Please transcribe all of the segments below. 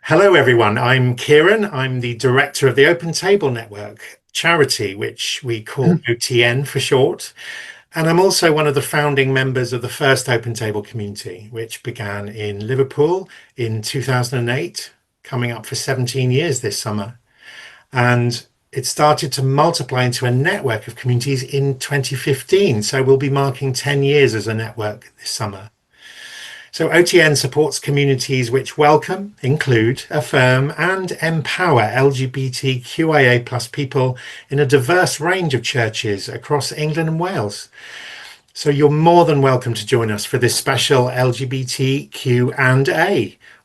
Hello, everyone. I'm Kieran. I'm the director of the Open Table Network charity, which we call OTN for short. And I'm also one of the founding members of the first Open Table community, which began in Liverpool in 2008, coming up for 17 years this summer. And it started to multiply into a network of communities in 2015. So we'll be marking 10 years as a network this summer. So OTN supports communities which welcome, include, affirm and empower LGBTQIA plus people in a diverse range of churches across England and Wales. So you're more than welcome to join us for this special LGBTQ&A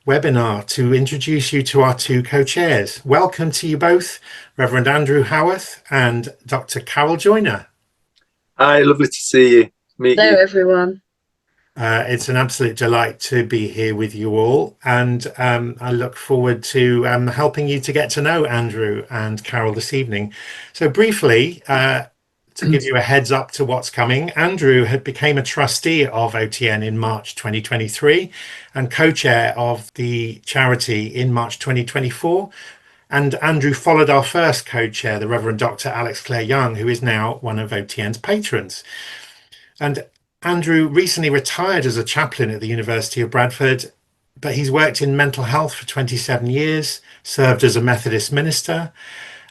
webinar to introduce you to our two co-chairs. Welcome to you both, Reverend Andrew Howarth and Dr. Carol Joyner. Hi, lovely to see you. Hello, everyone. It's an absolute delight to be here with you all, and I look forward to helping you to get to know Andrew and Carol this evening. So briefly, to give you a heads up to what's coming, Andrew had became a trustee of OTN in March 2023 and co-chair of the charity in March 2024. And Andrew followed our first co-chair, the Reverend Dr. Alex Clare Young, who is now one of OTN's patrons. And Andrew recently retired as a chaplain at the University of Bradford, but he's worked in mental health for 27 years, served as a Methodist minister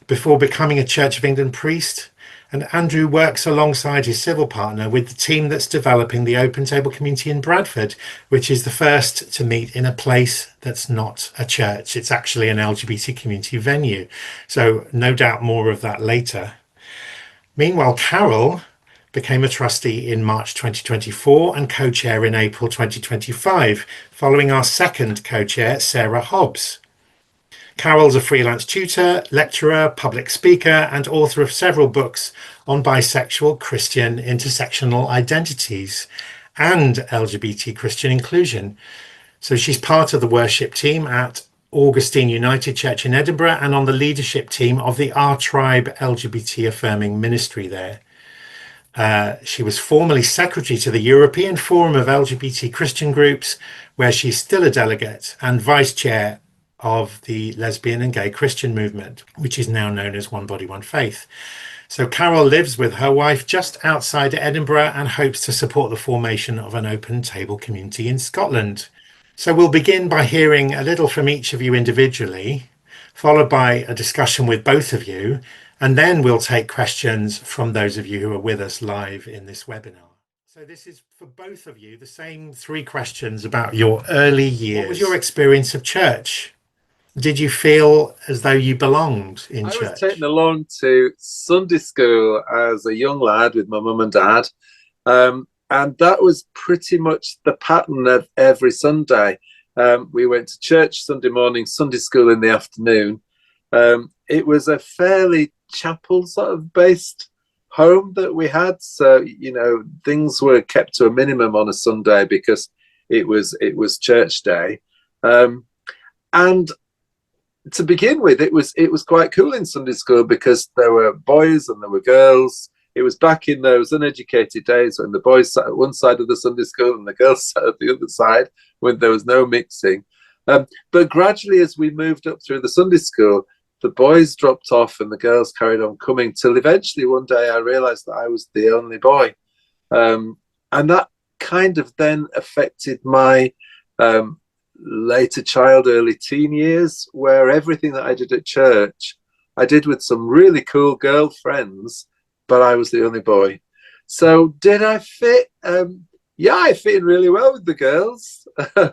before becoming a Church of England priest. And Andrew works alongside his civil partner with the team that's developing the Open Table community in Bradford, which is the first to meet in a place that's not a church. It's actually an LGBT community venue. So no doubt more of that later. Meanwhile, Carol became a trustee in March 2024 and co-chair in April 2025, following our second co-chair, Sarah Hobbs. Carol's a freelance tutor, lecturer, public speaker, and author of several books on bisexual, Christian, intersectional identities and LGBT Christian inclusion. So she's part of the worship team at Augustine United Church in Edinburgh and on the leadership team of the Our Tribe LGBT affirming ministry there. She was formerly secretary to the European Forum of LGBT Christian Groups, where she's still a delegate, and vice chair of the Lesbian Gay Christian Movement, which is now known as One Body, One Faith. So Carol lives with her wife just outside Edinburgh and hopes to support the formation of an open table community in Scotland. So we'll begin by hearing a little from each of you individually, followed by a discussion with both of you. And then we'll take questions from those of you who are with us live in this webinar. So this is for both of you, the same three questions about your early years. What was your experience of church? Did you feel as though you belonged in church? I was taken along to Sunday school as a young lad with my mum and dad. And that was pretty much the pattern of every Sunday. We went to church Sunday morning, Sunday school in the afternoon. It was a fairly chapel sort of based home that we had, so things were kept to a minimum on a Sunday because it was church day, and to begin with it was quite cool in Sunday school because there were boys and there were girls. It was back in those uneducated days when the boys sat at one side of the Sunday school and the girls sat at the other side, when there was no mixing, but gradually as we moved up through the Sunday school, the boys dropped off and the girls carried on coming till eventually one day I realized that I was the only boy. And that kind of then affected my later child, early teen years, where everything that I did at church, I did with some really cool girl friends, but I was the only boy. So did I fit? Yeah, I fit in really well with the girls. I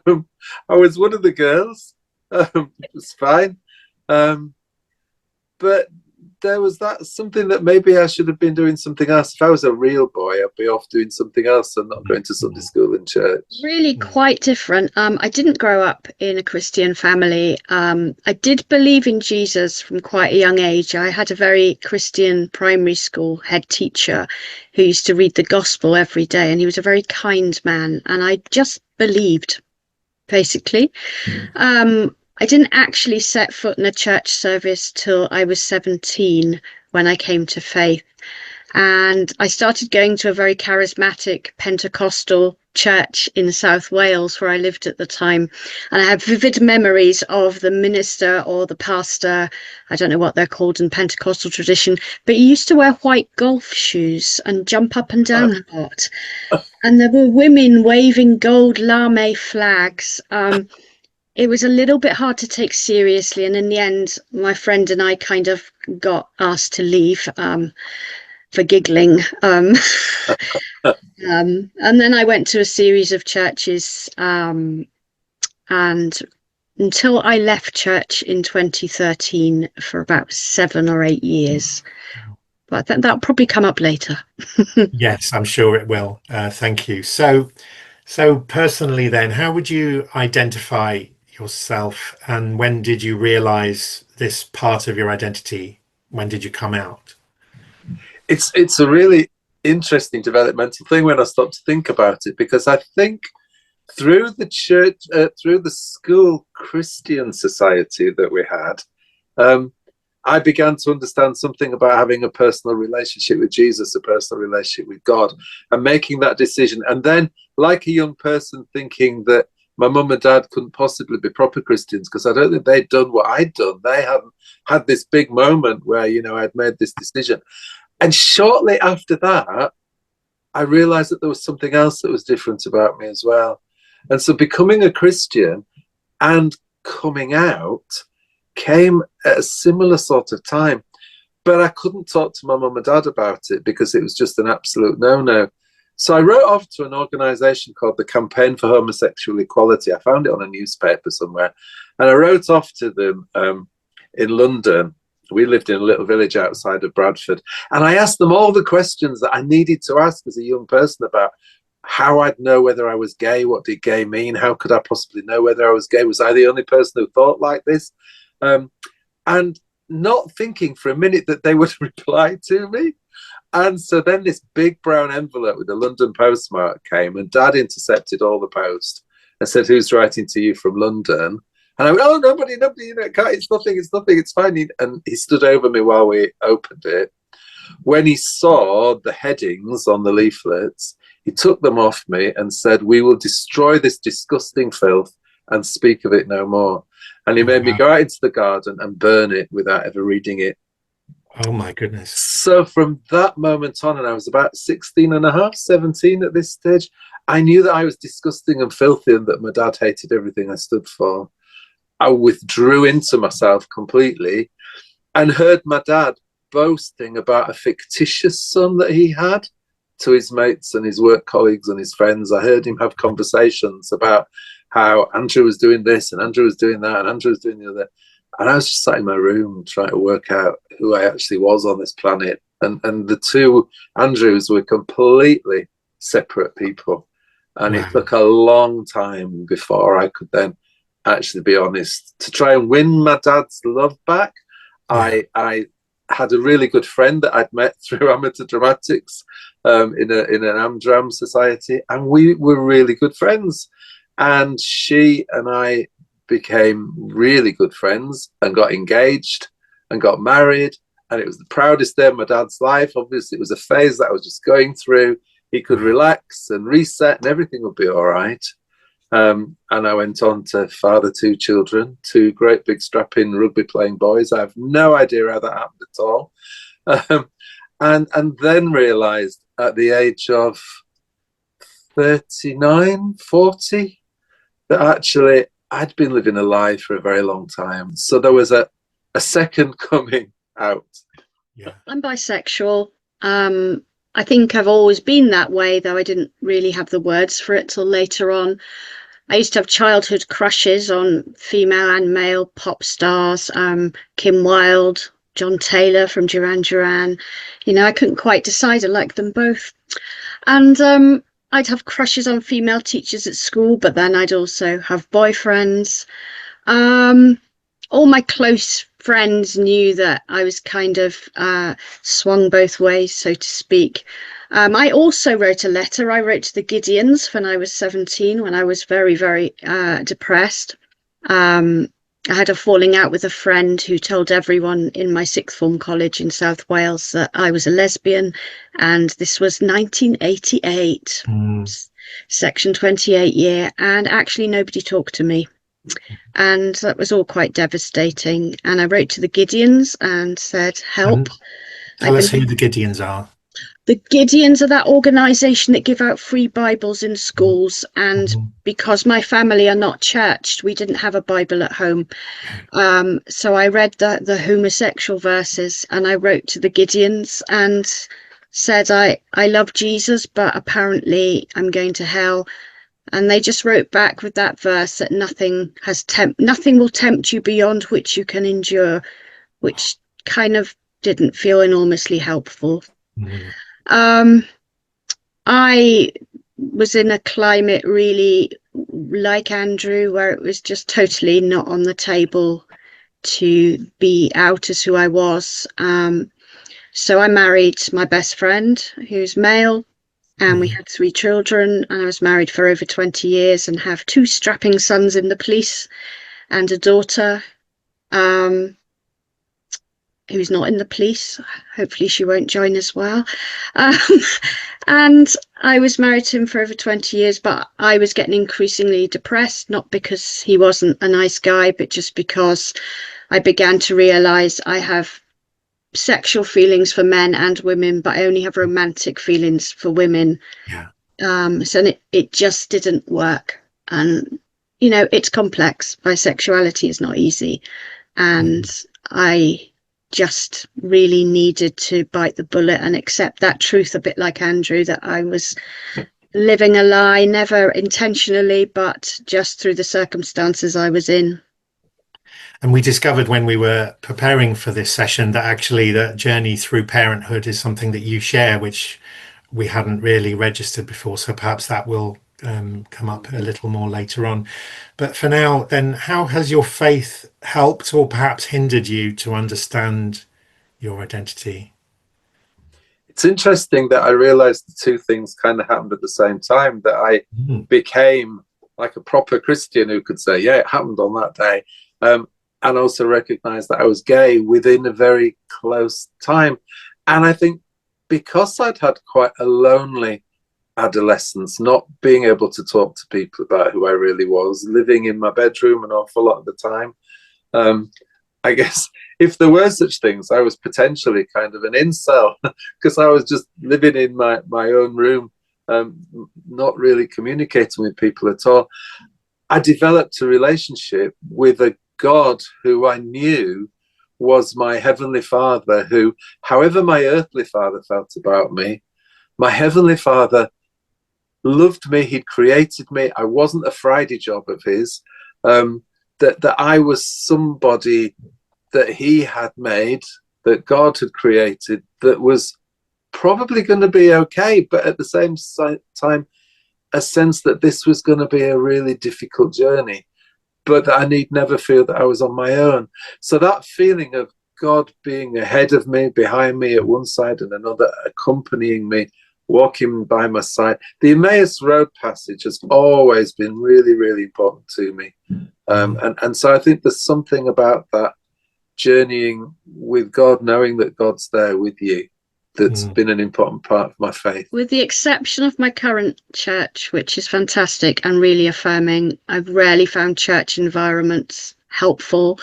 was one of the girls. It was fine. But there was something that maybe I should have been doing something else. If I was a real boy, I'd be off doing something else and not going to Sunday school and church. Really quite different. I didn't grow up in a Christian family. I did believe in Jesus from quite a young age. I had a very Christian primary school head teacher who used to read the gospel every day, and he was a very kind man, and I just believed, basically. I didn't actually set foot in a church service till I was 17 when I came to faith. And I started going to a very charismatic Pentecostal church in South Wales where I lived at the time, and I have vivid memories of the minister or the pastor, I don't know what they're called in Pentecostal tradition, but he used to wear white golf shoes and jump up and down a lot, and there were women waving gold lame flags. It was a little bit hard to take seriously, and in the end my friend and I kind of got asked to leave for giggling. And then I went to a series of churches, and until I left church in 2013 for about 7 or 8 years. But that'll probably come up later. Yes, I'm sure it will. Thank you. So personally then, how would you identify yourself, and when did you realize this part of your identity? When did you come out? It's a really interesting developmental thing when I stop to think about it, because I think through the church, through the school Christian society that we had, I began to understand something about having a personal relationship with Jesus, a personal relationship with God, and making that decision. And then, like a young person, thinking that my mum and dad couldn't possibly be proper Christians because I don't think they'd done what I'd done. They hadn't had this big moment where, you know, I'd made this decision. And shortly after that, I realized that there was something else that was different about me as well. And so becoming a Christian and coming out came at a similar sort of time. But I couldn't talk to my mum and dad about it because it was just an absolute no-no. So I wrote off to an organisation called the Campaign for Homosexual Equality. I found it on a newspaper somewhere. And I wrote off to them in London. We lived in a little village outside of Bradford. And I asked them all the questions that I needed to ask as a young person about how I'd know whether I was gay, what did gay mean, how could I possibly know whether I was gay, was I the only person who thought like this? And not thinking for a minute that they would reply to me. And so then this big brown envelope with a London postmark came, and Dad intercepted all the post and said, "Who's writing to you from London?" And I went, "Oh, nobody, you know, it's nothing, it's fine." And he stood over me while we opened it. When he saw the headings on the leaflets, he took them off me and said, "We will destroy this disgusting filth and speak of it no more." And he made me go out into the garden and burn it without ever reading it. Oh my goodness. So from that moment on, and I was about 16 and a half, 17 at this stage, I knew that I was disgusting and filthy and that my dad hated everything I stood for. I withdrew into myself completely and heard my dad boasting about a fictitious son that he had to his mates and his work colleagues and his friends. I heard him have conversations about how Andrew was doing this and Andrew was doing that and Andrew was doing the other. And I was just sat in my room trying to work out who I actually was on this planet. And the two Andrews were completely separate people. And it took a long time before I could then actually be honest. To try and win my dad's love back, I had a really good friend that I'd met through amateur dramatics in an Amdram society. And we were really good friends. And she and I became really good friends and got engaged and got married, and it was the proudest day of my dad's life. Obviously it was a phase that I was just going through. He could relax and reset and everything would be all right. And I went on to father 2 children, 2 great big strapping rugby playing boys. I have no idea how that happened at all. And then realized at the age of 39, 40 that actually I'd been living a lie for a very long time. So there was a second coming out. Yeah. I'm bisexual. I think I've always been that way, though I didn't really have the words for it till later on. I used to have childhood crushes on female and male pop stars, Kim Wilde, John Taylor from Duran Duran. You know, I couldn't quite decide. I liked them both. And I'd have crushes on female teachers at school, but then I'd also have boyfriends. All my close friends knew that I was kind of swung both ways, so to speak. I also wrote a letter. I wrote to the Gideons when I was 17, when I was very, very depressed. I had a falling out with a friend who told everyone in my sixth form college in South Wales that I was a lesbian, and this was 1988. Section 28 year, and actually nobody talked to me. And that was all quite devastating. And I wrote to the Gideons and said, help. Tell us who the Gideons are. The Gideons are that organisation that give out free Bibles in schools. And because my family are not churched, we didn't have a Bible at home. So I read the homosexual verses, and I wrote to the Gideons and said, I love Jesus, but apparently I'm going to hell. And they just wrote back with that verse that nothing will tempt you beyond which you can endure, which kind of didn't feel enormously helpful. I was in a climate really like Andrew, where it was just totally not on the table to be out as who I was. So I married my best friend, who's male, and we had 3 children, and I was married for over 20 years and have 2 strapping sons in the police and a daughter who's not in the police. Hopefully she won't join as well. And I was married to him for over 20 years, but I was getting increasingly depressed, not because he wasn't a nice guy, but just because I began to realize I have sexual feelings for men and women, but I only have romantic feelings for women. So it just didn't work. And it's complex. Bisexuality is not easy, and I just really needed to bite the bullet and accept that truth, a bit like Andrew, that I was living a lie, never intentionally, but just through the circumstances I was in. And we discovered when we were preparing for this session that actually the journey through parenthood is something that you share, which we hadn't really registered before. So perhaps that will come up a little more later on. But for now, then, how has your faith helped or perhaps hindered you to understand your identity? It's interesting that I realized the 2 things kind of happened at the same time, that I became like a proper Christian who could say, yeah, it happened on that day. And also recognized that I was gay within a very close time. And I think because I'd had quite a lonely adolescence, not being able to talk to people about who I really was, living in my bedroom an awful lot of the time, I guess if there were such things, I was potentially kind of an incel because I was just living in my own room, not really communicating with people at all. I developed a relationship with a God who I knew was my heavenly Father, who, however my earthly father felt about me, my heavenly Father loved me. He'd created me. I wasn't a Friday job of his, that I was somebody that he had made, that God had created, that was probably going to be okay, but at the same time, a sense that this was going to be a really difficult journey, but that I need never feel that I was on my own. So that feeling of God being ahead of me, behind me at one side and another, accompanying me, walking by my side. The Emmaus Road passage has always been really, really important to me. And so I think there's something about that journeying with God, knowing that God's there with you, that's been an important part of my faith. With the exception of my current church, which is fantastic and really affirming, I've rarely found church environments helpful.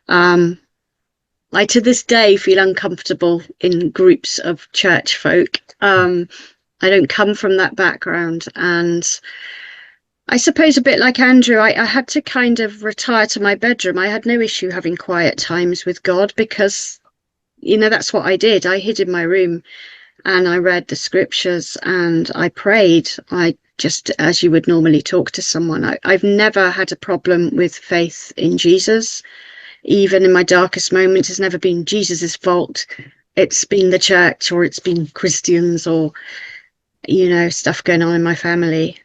I to this day feel uncomfortable in groups of church folk. I don't come from that background, and I suppose a bit like Andrew, I had to kind of retire to my bedroom. I had no issue having quiet times with God because, that's what I did. I hid in my room and I read the scriptures and I prayed. I just, as you would normally talk to someone. I've never had a problem with faith in Jesus. Even in my darkest moments, it's never been Jesus's fault. It's been the church, or it's been Christians, or, stuff going on in my family.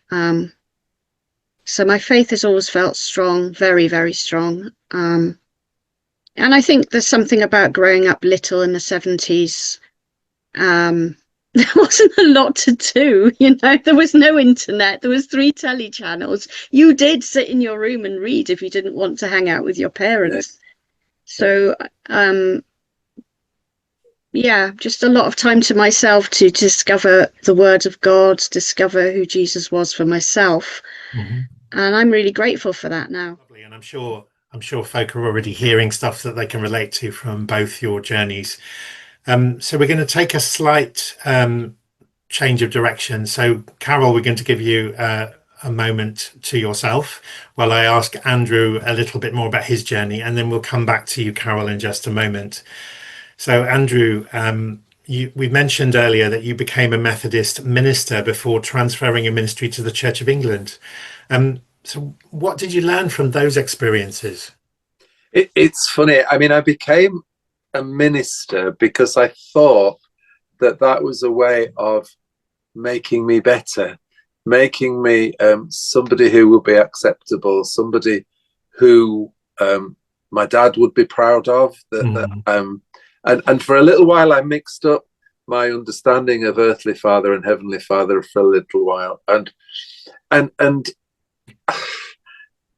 So my faith has always felt strong, very, very strong. And I think there's something about growing up little in the 70s. There wasn't a lot to do, there was no internet. There was 3 telly channels. You did sit in your room and read if you didn't want to hang out with your parents. So Yeah, just a lot of time to myself to discover the Word of God, discover who Jesus was for myself. Mhm. And I'm really grateful for that now. Lovely. And I'm sure folk are already hearing stuff that they can relate to from both your journeys. So we're going to take a slight change of direction. So Carol, we're going to give you a moment to yourself while I ask Andrew a little bit more about his journey, and then we'll come back to you, Carol, in just a moment. So Andrew, we mentioned earlier that you became a Methodist minister before transferring your ministry to the Church of England. So what did you learn from those experiences? It's funny. I mean, I became a minister because I thought that that was a way of making me better, making me somebody who would be acceptable, somebody who my dad would be proud of. And for a little while, I mixed up my understanding of earthly father and heavenly father for a little while, and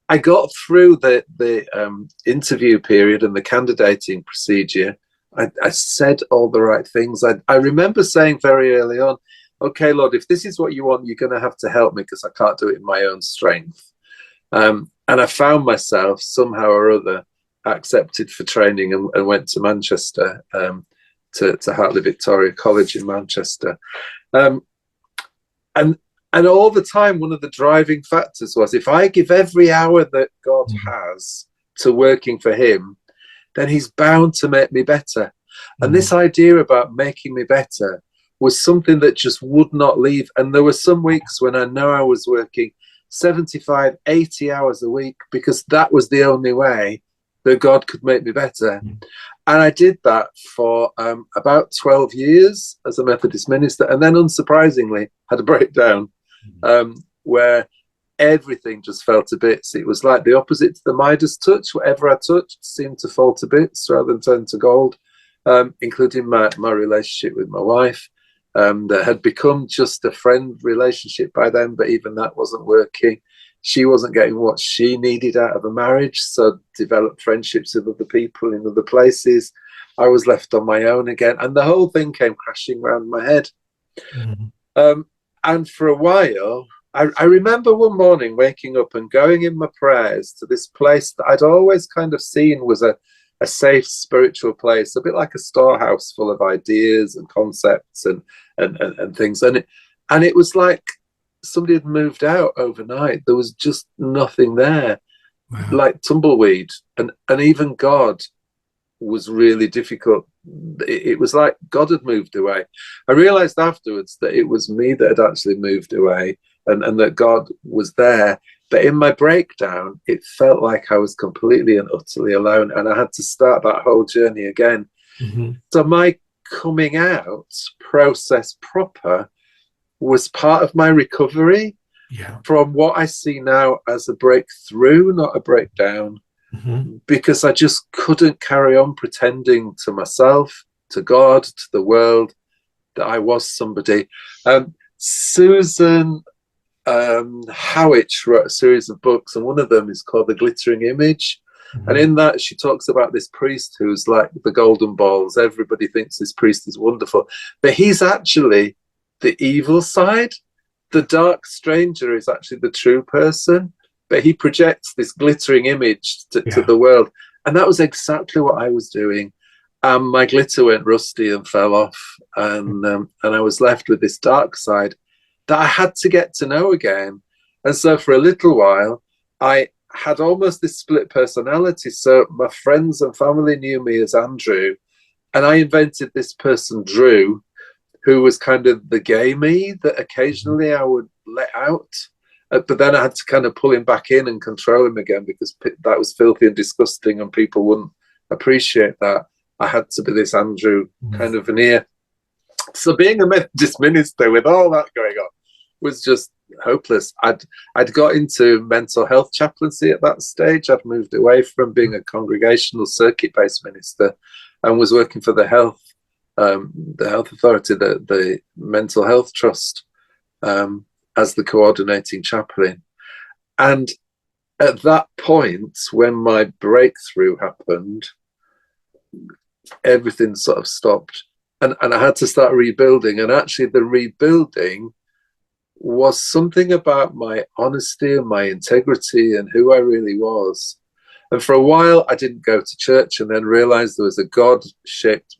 I got through the interview period and the candidating procedure. I said all the right things. I remember saying very early on, okay, Lord, if this is what you want, you're going to have to help me because I can't do it in my own strength. And I found myself somehow or other accepted for training and went to Manchester, to Hartley Victoria College in Manchester. And all the time, one of the driving factors was, if I give every hour that God has to working for him, then he's bound to make me better. And this idea about making me better was something that just would not leave. And there were some weeks when I know I was working 75, 80 hours a week because that was the only way that God could make me better. And I did that for about 12 years as a Methodist minister. And then, unsurprisingly, had a breakdown where everything just fell to bits. It was like the opposite to the Midas touch. Whatever I touched seemed to fall to bits rather than turn to gold, including my relationship with my wife, that had become just a friend relationship by then, but even that wasn't working. She wasn't getting what she needed out of a marriage, so developed friendships with other people in other places. I was left on my own again, and the whole thing came crashing round my head. And for a while, I remember one morning waking up and going in my prayers to this place that I'd always kind of seen was a safe spiritual place, a bit like a storehouse full of ideas and concepts and things. And it was like somebody had moved out overnight. There was just nothing there. Wow. Like tumbleweed. And even God was really difficult. It was like God had moved away. I realized afterwards that it was me that had actually moved away, and that God was there. But in my breakdown, it felt like I was completely and utterly alone, and I had to start that whole journey again. So my coming out process proper was part of my recovery from what I see now as a breakthrough, not a breakdown. Because I just couldn't carry on pretending to myself, to God, to the world, that I was somebody. Susan Howitch wrote a series of books, and one of them is called The Glittering Image. And in that, she talks about this priest who's like the golden balls. Everybody thinks this priest is wonderful, but he's actually the evil side. The dark stranger is actually the true person, but he projects this glittering image to the world. And that was exactly what I was doing. My glitter went rusty and fell off, and I was left with this dark side that I had to get to know again. And so for a little while, I had almost this split personality. So my friends and family knew me as Andrew, and I invented this person, Drew, who was kind of the gay me that occasionally I would let out. But then I had to kind of pull him back in and control him again, because that was filthy and disgusting and people wouldn't appreciate that. I had to be this Andrew kind of veneer. So being a Methodist minister with all that going on was just hopeless. I'd got into mental health chaplaincy at that stage. I'd moved away from being a congregational circuit-based minister and was working for the health authority, the mental health trust, as the coordinating chaplain. And at that point, when my breakthrough happened, everything sort of stopped. and I had to start rebuilding. And actually the rebuilding was something about my honesty and my integrity and who I really was. And for a while I didn't go to church, and then realized there was a God-shaped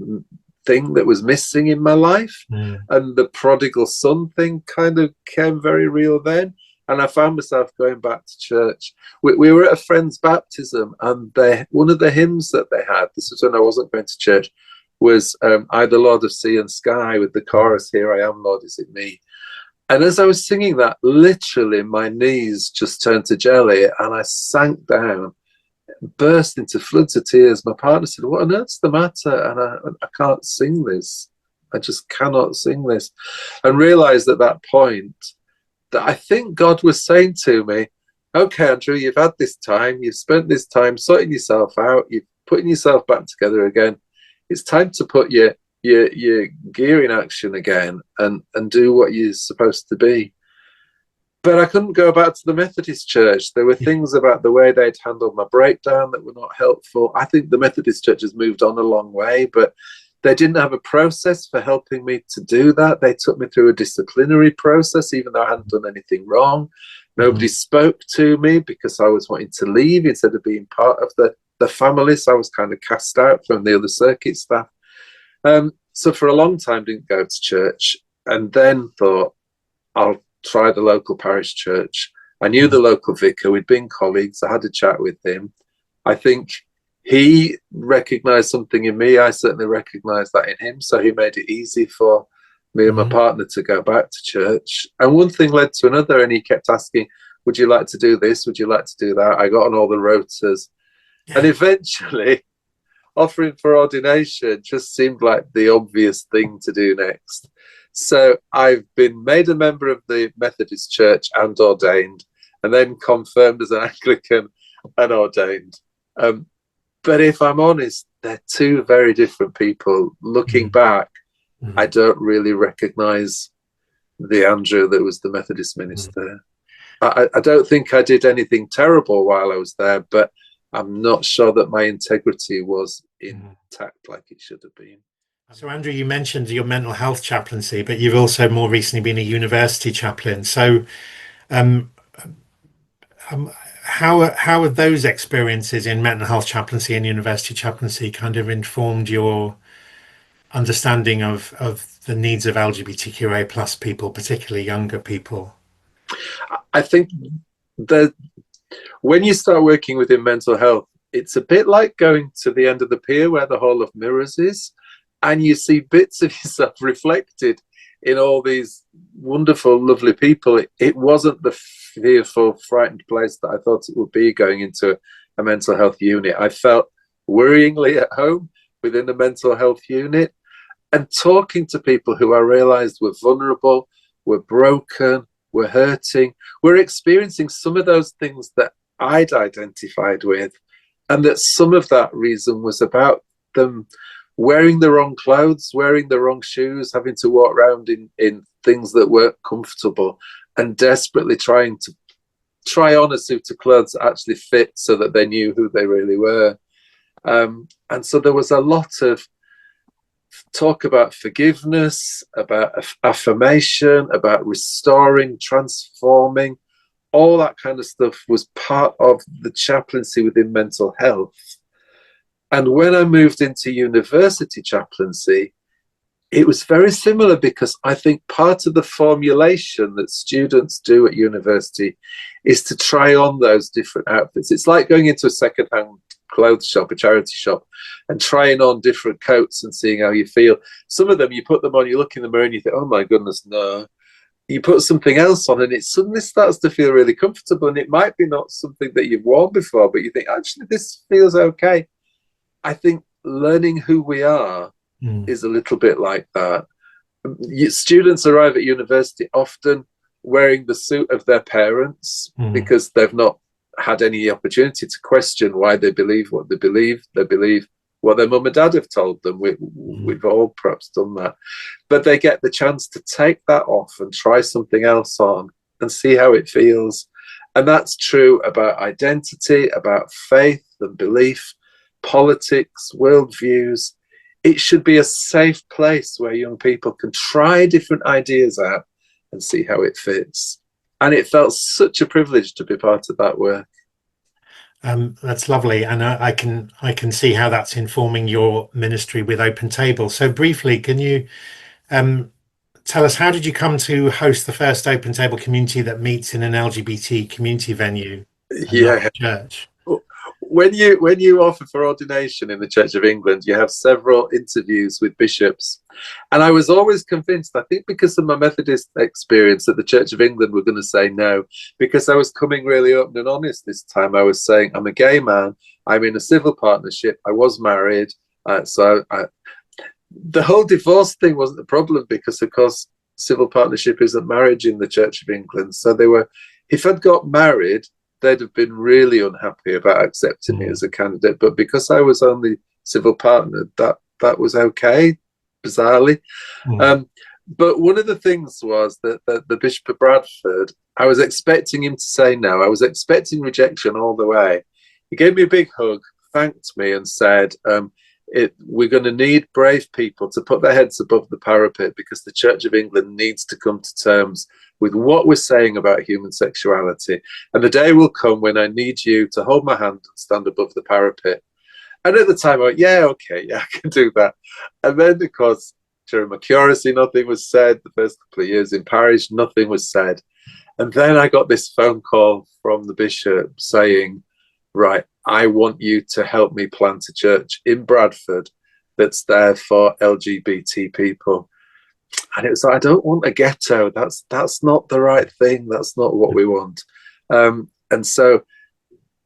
thing that was missing in my life. And the prodigal son thing kind of came very real then. And I found myself going back to church. We were at a friend's baptism, and one of the hymns that they had, this was when I wasn't going to church, was I, the Lord of Sea and Sky, with the chorus, Here I am, Lord, is it me? And as I was singing that, literally my knees just turned to jelly, and I sank down, burst into floods of tears. My partner said, what on earth's the matter? And I can't sing this. I just cannot sing this. And realized at that point that I think God was saying to me, okay, Andrew, you've had this time, you've spent this time sorting yourself out, you're putting yourself back together again. It's time to put your gear in action again and do what you're supposed to be. But I couldn't go back to the Methodist church. There were things about the way they'd handled my breakdown that were not helpful. I think the Methodist church has moved on a long way, but they didn't have a process for helping me to do that. They took me through a disciplinary process, even though I hadn't done anything wrong. Nobody spoke to me because I was wanting to leave instead of being part of the family. So I was kind of cast out from the other circuit staff. So for a long time, didn't go to church, and then thought, I'll try the local parish church. I knew the local vicar. We'd been colleagues. I had a chat with him. I think he recognized something in me. I certainly recognized that in him. So he made it easy for me and my partner to go back to church. And one thing led to another, and he kept asking, would you like to do this? Would you like to do that? I got on all the rotas. And eventually, offering for ordination just seemed like the obvious thing to do next. So I've been made a member of the Methodist Church and ordained, and then confirmed as an Anglican and ordained. But if I'm honest, they're two very different people. Looking back, I don't really recognize the Andrew that was the Methodist minister. I don't think I did anything terrible while I was there, but I'm not sure that my integrity was intact like it should have been. So, Andrew, you mentioned your mental health chaplaincy, but you've also more recently been a university chaplain. So, how have those experiences in mental health chaplaincy and university chaplaincy kind of informed your understanding of the needs of LGBTQIA plus people, particularly younger people? I think that when you start working within mental health, it's a bit like going to the end of the pier where the Hall of Mirrors is, and you see bits of yourself reflected in all these wonderful, lovely people. It wasn't the fearful, frightened place that I thought it would be going into a mental health unit. I felt worryingly at home within the mental health unit, and talking to people who I realized were vulnerable, were broken, were hurting, were experiencing some of those things that I'd identified with, and that some of that reason was about them wearing the wrong clothes, wearing the wrong shoes, having to walk around in things that weren't comfortable, and desperately trying to try on a suit of clothes that actually fit so that they knew who they really were. And so there was a lot of talk about forgiveness, about affirmation, about restoring, transforming. All that kind of stuff was part of the chaplaincy within mental health. And when I moved into university chaplaincy, it was very similar, because I think part of the formulation that students do at university is to try on those different outfits. It's like going into a secondhand clothes shop, a charity shop, and trying on different coats and seeing how you feel. Some of them, you put them on, you look in the mirror and you think, oh my goodness, no. You put something else on and it suddenly starts to feel really comfortable, and it might be not something that you've worn before, but you think, actually, this feels okay. I think learning who we are is a little bit like that. Students arrive at university often wearing the suit of their parents because they've not had any opportunity to question why they believe what they believe. They believe what their mum and dad have told them. We've all perhaps done that. But they get the chance to take that off and try something else on and see how it feels. And that's true about identity, about faith and belief, politics, worldviews. it should be a safe place where young people can try different ideas out and see how it fits. And it felt such a privilege to be part of that work. That's lovely, and I can see how that's informing your ministry with Open Table. So briefly, can you tell us, how did you come to host the first Open Table community that meets in an LGBT community venue and not Yeah. a church? When you offer for ordination in the Church of England, you have several interviews with bishops. And I was always convinced, I think because of my Methodist experience, that the Church of England were going to say no, because I was coming really open and honest this time. I was saying, I'm a gay man, I'm in a civil partnership, I was married. The whole divorce thing wasn't the problem, because, of course, civil partnership isn't marriage in the Church of England. So they were, if I'd got married, they'd have been really unhappy about accepting me as a candidate. But because I was only civil partner, that was okay, bizarrely. But one of the things was that the Bishop of Bradford, I was expecting him to say no. I was expecting rejection all the way. He gave me a big hug, thanked me, and said, we're going to need brave people to put their heads above the parapet, because the Church of England needs to come to terms with what we're saying about human sexuality. And the day will come when I need you to hold my hand and stand above the parapet. And at the time, I went, yeah, okay, yeah, I can do that. And then, of course, during my curacy, nothing was said. The first couple of years in parish, nothing was said. And then I got this phone call from the bishop saying, right, I want you to help me plant a church in Bradford that's there for LGBT people. And it was like, I don't want a ghetto. That's not the right thing. That's not what we want. And so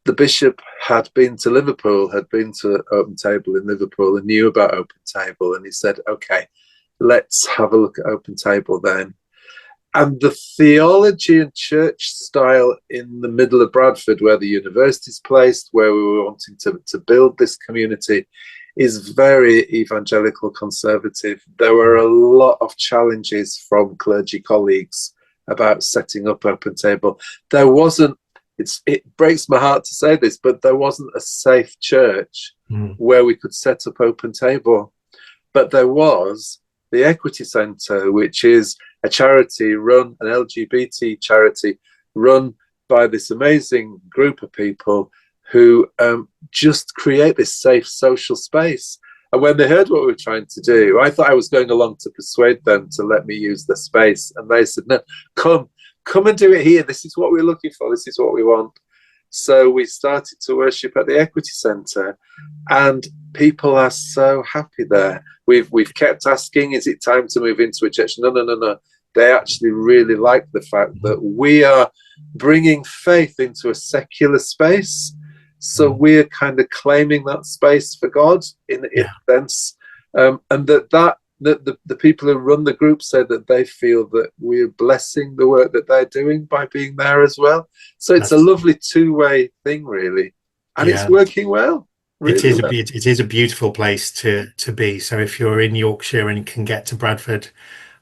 the bishop had been to Liverpool, had been to Open Table in Liverpool, and knew about Open Table. And he said, okay, let's have a look at Open Table then. And the theology and church style in the middle of Bradford, where the university's placed, where we were wanting to build this community, is very evangelical conservative. There were a lot of challenges from clergy colleagues about setting up Open Table. There wasn't, it breaks my heart to say this, but there wasn't a safe church where we could set up Open Table. But there was the Equity Centre, which is a charity run, an LGBT charity run by this amazing group of people who just create this safe social space. And when they heard what we were trying to do, I thought I was going along to persuade them to let me use the space. And they said, no, come and do it here. This is what we're looking for. This is what we want. So we started to worship at the Equity Centre, and people are so happy there. We've kept asking, is it time to move into a church? No. They actually really like the fact that we are bringing faith into a secular space. So we're kind of claiming that space for God in a sense. And that the people who run the group said that they feel that we're blessing the work that they're doing by being there as well. So it's a lovely two-way thing, really. And it's working well. Really it is a beautiful place to be. So if you're in Yorkshire and can get to Bradford,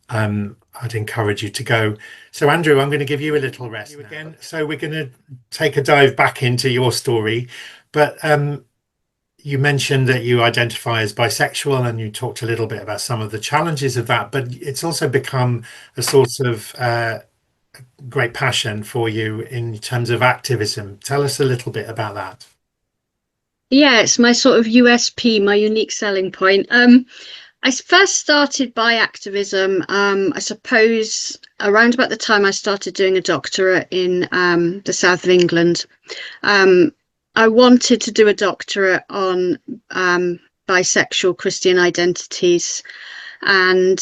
I'd encourage you to go. So Andrew, I'm going to give you a little rest again. So we're going to take a dive back into your story, but you mentioned that you identify as bisexual, and you talked a little bit about some of the challenges of that, but it's also become a source of great passion for you in terms of activism. Tell us a little bit about that. Yeah, it's my sort of USP, my unique selling point. I first started by activism, I suppose, around about the time I started doing a doctorate in the south of England. I wanted to do a doctorate on bisexual Christian identities, and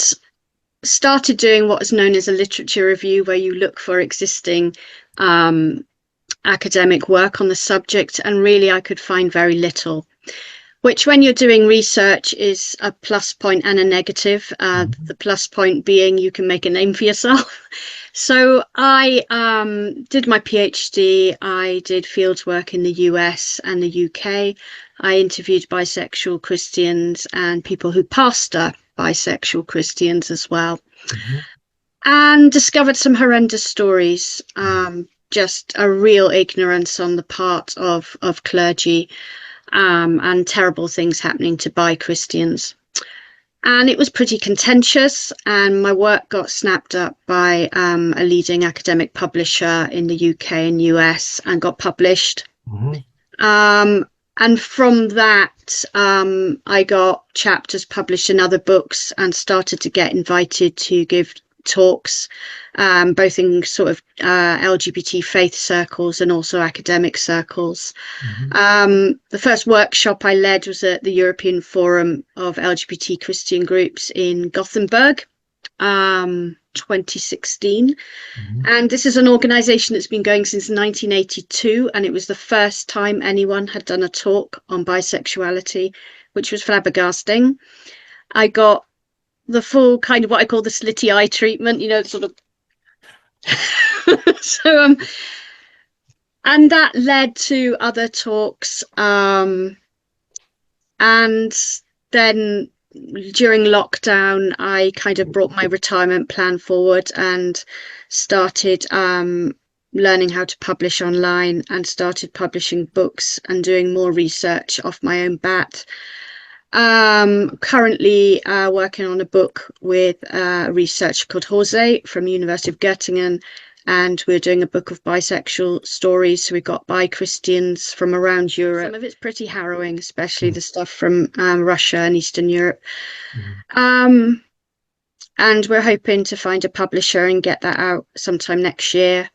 started doing what is known as a literature review, where you look for existing academic work on the subject, and really I could find very little, which when you're doing research is a plus point and a negative. The plus point being you can make a name for yourself. So I did my PhD, I did field work in the US and the UK. I interviewed bisexual Christians and people who pastor bisexual Christians as well, and discovered some horrendous stories, just a real ignorance on the part of clergy, and terrible things happening to bi Christians. And it was pretty contentious, and my work got snapped up by a leading academic publisher in the UK and US and got published. And from that, I got chapters published in other books and started to get invited to give talks, both in sort of LGBT faith circles and also academic circles. The first workshop I led was at the European Forum of LGBT Christian Groups in Gothenburg, 2016. And this is an organization that's been going since 1982, and it was the first time anyone had done a talk on bisexuality, which was flabbergasting. I got the full kind of what I call the slitty eye treatment, you know, sort of. So and that led to other talks, and then during lockdown I kind of brought my retirement plan forward and started learning how to publish online and started publishing books and doing more research off my own bat. Currently working on a book with a researcher called Jose from University of Göttingen, and we're doing a book of bisexual stories. So we've got bi Christians from around Europe. Some of it's pretty harrowing, especially the stuff from Russia and Eastern Europe. And we're hoping to find a publisher and get that out sometime next year.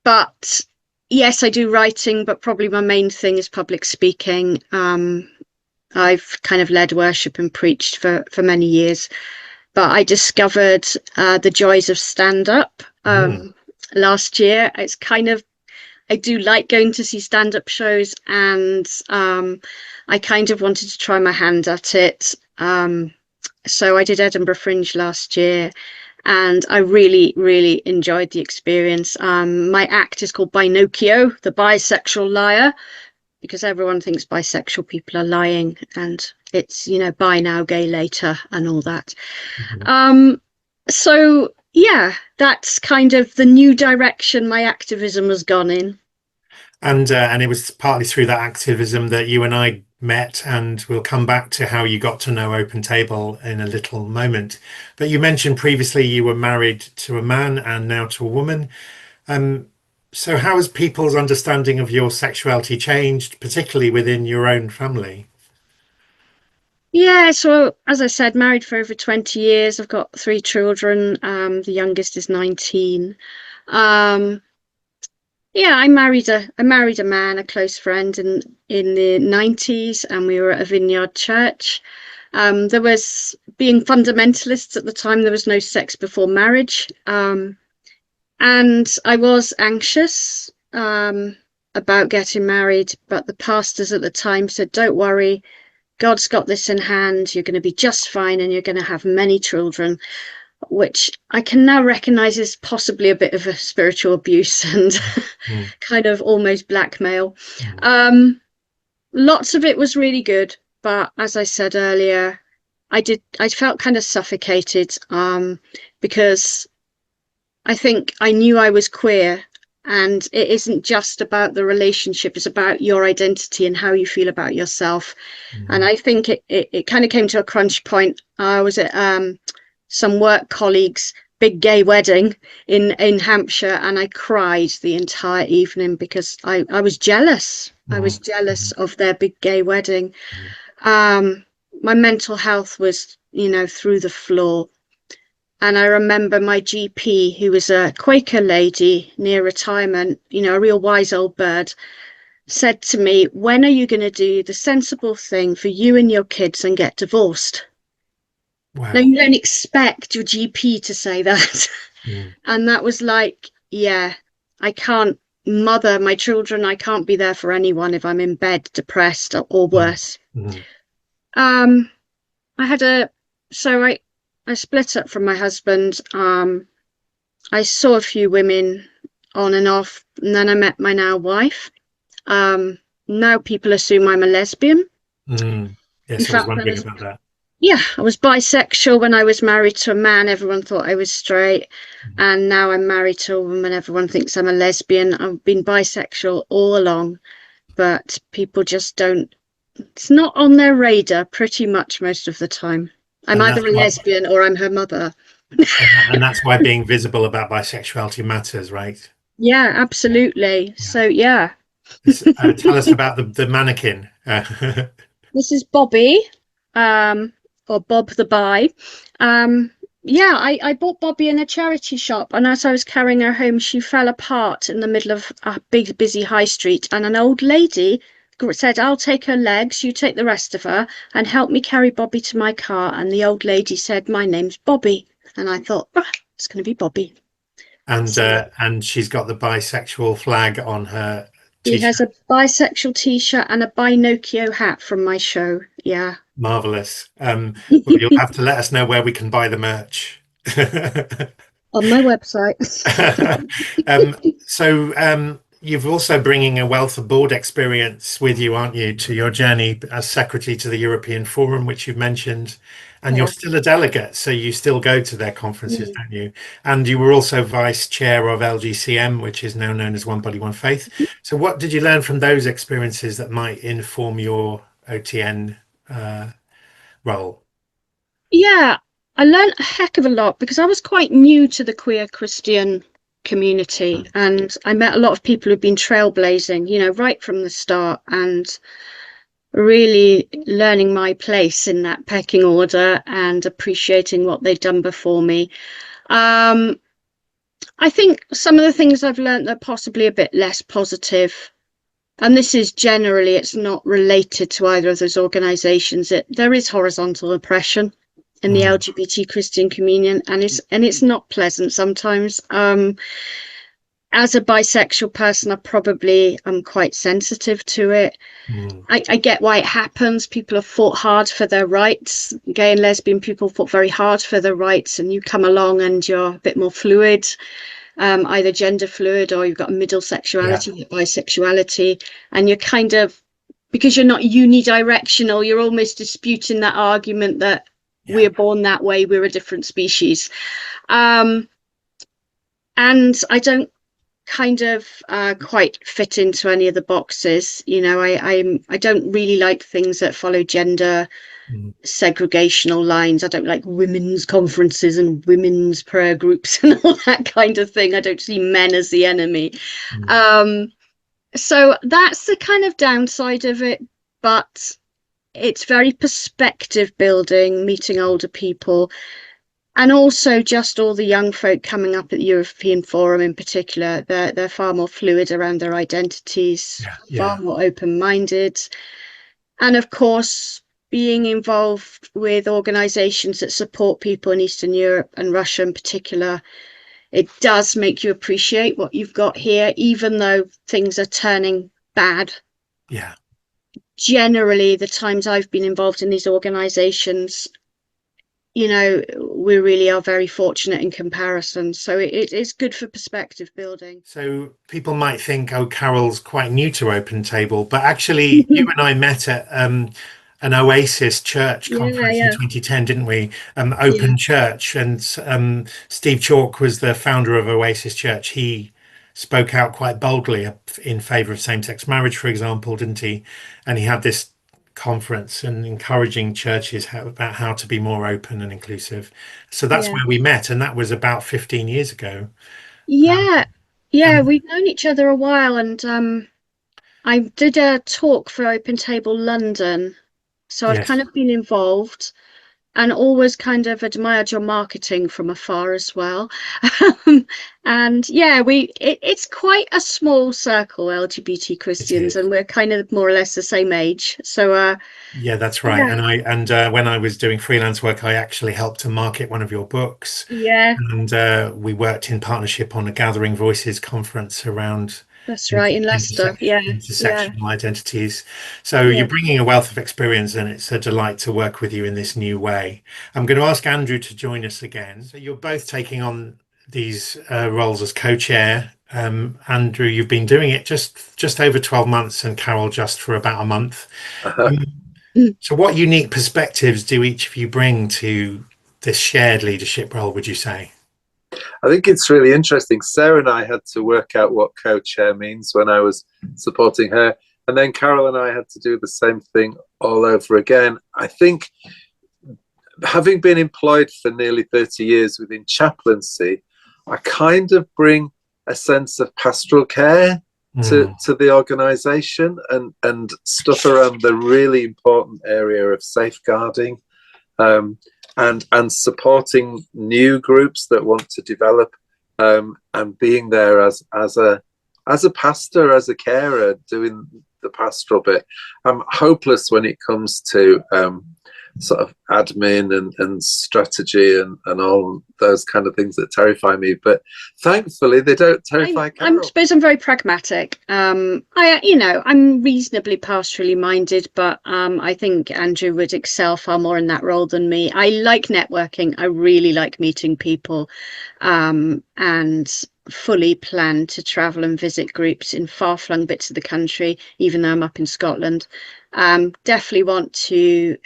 But yes, I do writing, but probably my main thing is public speaking. I've kind of led worship and preached for many years, but I discovered the joys of stand-up last year. It's kind of, I do like going to see stand-up shows, and I kind of wanted to try my hand at it. So I did Edinburgh Fringe last year, and I really, really enjoyed the experience. My act is called Binocchio, the bisexual liar, because everyone thinks bisexual people are lying, and it's, you know, bi now, gay later, and all that. So yeah, that's kind of the new direction my activism has gone in. And it was partly through that activism that you and I met, and we'll come back to how you got to know Open Table in a little moment. But you mentioned previously you were married to a man and now to a woman. So how has people's understanding of your sexuality changed, particularly within your own family? Yeah, so as I said, married for over 20 years. I've got 3 children. The youngest is 19. Yeah, I married a man, a close friend in the 90s, and we were at a Vineyard church. There was, being fundamentalists at the time, there was no sex before marriage. And I was anxious about getting married, but the pastors at the time said, "Don't worry, God's got this in hand. You're going to be just fine, and you're going to have many children," which I can now recognize is possibly a bit of a spiritual abuse and kind of almost blackmail. Lots of it was really good, but as I said earlier, I felt kind of suffocated because I think I knew I was queer, and it isn't just about the relationship, it's about your identity and how you feel about yourself. And I think it kind of came to a crunch point. I was at some work colleagues' big gay wedding in Hampshire, and I cried the entire evening because I was jealous. I was jealous of their big gay wedding. My mental health was, you know, through the floor. And I remember my GP, who was a Quaker lady near retirement, you know, a real wise old bird, said to me, "When are you going to do the sensible thing for you and your kids and get divorced?" Wow. Now, you don't expect your GP to say that. And that was like, yeah, I can't mother my children. I can't be there for anyone if I'm in bed depressed or worse. I split up from my husband. I saw a few women on and off, and then I met my now wife. Now people assume I'm a lesbian. Yes, I was wondering about that. Yeah, I was bisexual when I was married to a man. Everyone thought I was straight. And now I'm married to a woman. Everyone thinks I'm a lesbian. I've been bisexual all along, but people just don't It's not on their radar pretty much most of the time. I'm And either that's a why, lesbian or I'm her mother. and that's why being visible about bisexuality matters, right? Yeah, Yeah, absolutely. yeah. So yeah, Tell us about the mannequin. this is Bobby, or Bob the Bi. Um, yeah, I bought Bobby in a charity shop, and as I was carrying her home, she fell apart in the middle of a big, busy high street, and an old lady said, "I'll take her legs, you take the rest of her, and help me carry Bobby to my car." And the old lady said, "My name's Bobby," and I thought, "Ah, it's going to be Bobby." So And she's got the bisexual flag on her he t-shirt. has a bisexual t-shirt and a Pinocchio hat from my show. Yeah. Marvelous. Well, you'll have to let us know where we can buy the merch. On my website. um, so you've also bringing a wealth of board experience with you, aren't you, to your journey as secretary to the European Forum, which you've mentioned, and you're Yeah. still a delegate, so you still go to their conferences, Mm. don't you? And you were also vice chair of LGCM, which is now known as One Body, One Faith. So what did you learn from those experiences that might inform your OTN role? Yeah, I learned a heck of a lot because I was quite new to the queer Christian community, and I met a lot of people who've been trailblazing, right from the start, and really learning my place in that pecking order and appreciating what they'd done before me. Um, I think some of the things I've learned are possibly a bit less positive. And this is generally, it's not related to either of those organizations. There is horizontal oppression in the Mm, LGBT Christian communion, and it's not pleasant sometimes. As a bisexual person, I'm quite sensitive to it. mm, I get why it happens. People have fought hard for their rights. Gay and lesbian people fought very hard for their rights, and you come along and you're a bit more fluid, either gender fluid or you've got a middle yeah, sexuality, bisexuality, and you're kind of, because you're not unidirectional, you're almost disputing that argument that yeah, we're born that way, we're a different species. Um, and I don't kind of quite fit into any of the boxes. I don't really like things that follow gender mm, segregational lines. I don't like women's conferences and women's prayer groups and all that kind of thing. I don't see men as the enemy. mm, Um, so that's the kind of downside of it, but it's very perspective building, meeting older people, and also just all the young folk coming up at the European Forum in particular. They're far more fluid around their identities, yeah, far yeah, more open-minded, and of course being involved with organizations that support people in Eastern Europe and Russia in particular, it does make you appreciate what you've got here, even though things are turning bad. yeah. Generally, the times I've been involved in these organizations, we really are very fortunate in comparison. So it's good for perspective building. So people might think, oh, Carol's quite new to Open Table, but actually, you and I met at an Oasis Church Yeah, conference in yeah, 2010, didn't we? yeah, Open Church, and Steve Chalk was the founder of Oasis Church. He spoke out quite boldly in favour of same-sex marriage, for example, didn't he? And he had this conference and encouraging churches about how to be more open and inclusive. So that's yeah. where we met, and that was about 15 years ago. Yeah, yeah, Um, we've known each other a while, and I did a talk for Open Table London, so I've kind yes. of been involved and always kind of admired your marketing from afar as well. And yeah, it's quite a small circle, LGBT It Christians, is. and we're kind of more or less the same age. So Yeah, that's right. yeah, And when I was doing freelance work, I actually helped to market one of your books, yeah, and we worked in partnership on a Gathering Voices conference around that's right, in Leicester. Yeah, yeah, intersectional identities. So yeah. you're bringing a wealth of experience, and it's a delight to work with you in this new way. I'm going to ask Andrew to join us again. So you're both taking on these roles as co-chair. Andrew, you've been doing it just over 12 months, and Carol just for about a month. Um, so, what unique perspectives do each of you bring to this shared leadership role, would you say? I think it's really interesting. Sarah and I had to work out what co-chair means when I was supporting her. And then Carol and I had to do the same thing all over again. I think, having been employed for nearly 30 years within chaplaincy, I kind of bring a sense of pastoral care to the organisation, and stuff around the really important area of safeguarding, and supporting new groups that want to develop, and being there as a pastor, as a carer, doing the pastoral bit. I'm hopeless when it comes to sort of admin and strategy and all those kind of things that terrify me, but thankfully they don't terrify Carol. I suppose I'm very pragmatic. I'm reasonably pastorally minded, but I think Andrew would excel far more in that role than me. I like networking. I really like meeting people, and fully plan to travel and visit groups in far-flung bits of the country, even though I'm up in Scotland. Definitely want to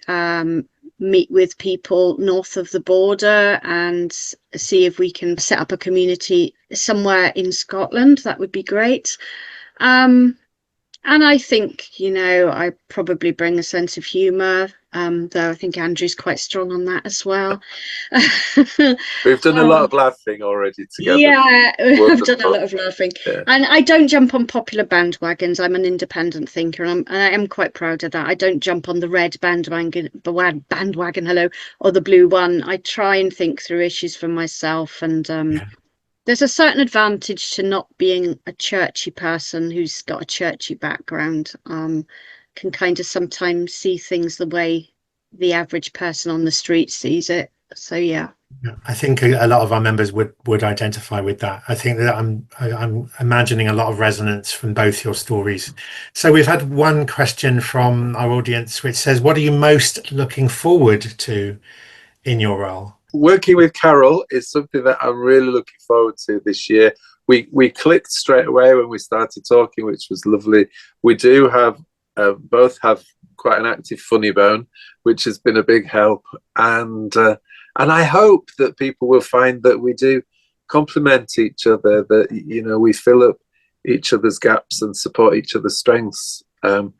meet with people north of the border and see if we can set up a community somewhere in Scotland. That would be great. And I think, I probably bring a sense of humour, though I think Andrew's quite strong on that as well. We've done a lot of laughing already together. Yeah, I've done a lot of laughing. Yeah. And I don't jump on popular bandwagons. I'm an independent thinker, and I am quite proud of that. I don't jump on the red bandwagon, hello, or the blue one. I try and think through issues for myself, and there's a certain advantage to not being a churchy person who's got a churchy background. Can kind of sometimes see things the way the average person on the street sees it. So yeah. I think a lot of our members would identify with that. I think that I'm imagining a lot of resonance from both your stories. So we've had one question from our audience which says, what are you most looking forward to in your role? Working with Carol is something that I'm really looking forward to this year. We clicked straight away when we started talking, which was lovely. We do have both have quite an active funny bone, which has been a big help, and I hope that people will find that we do complement each other, that we fill up each other's gaps and support each other's strengths, and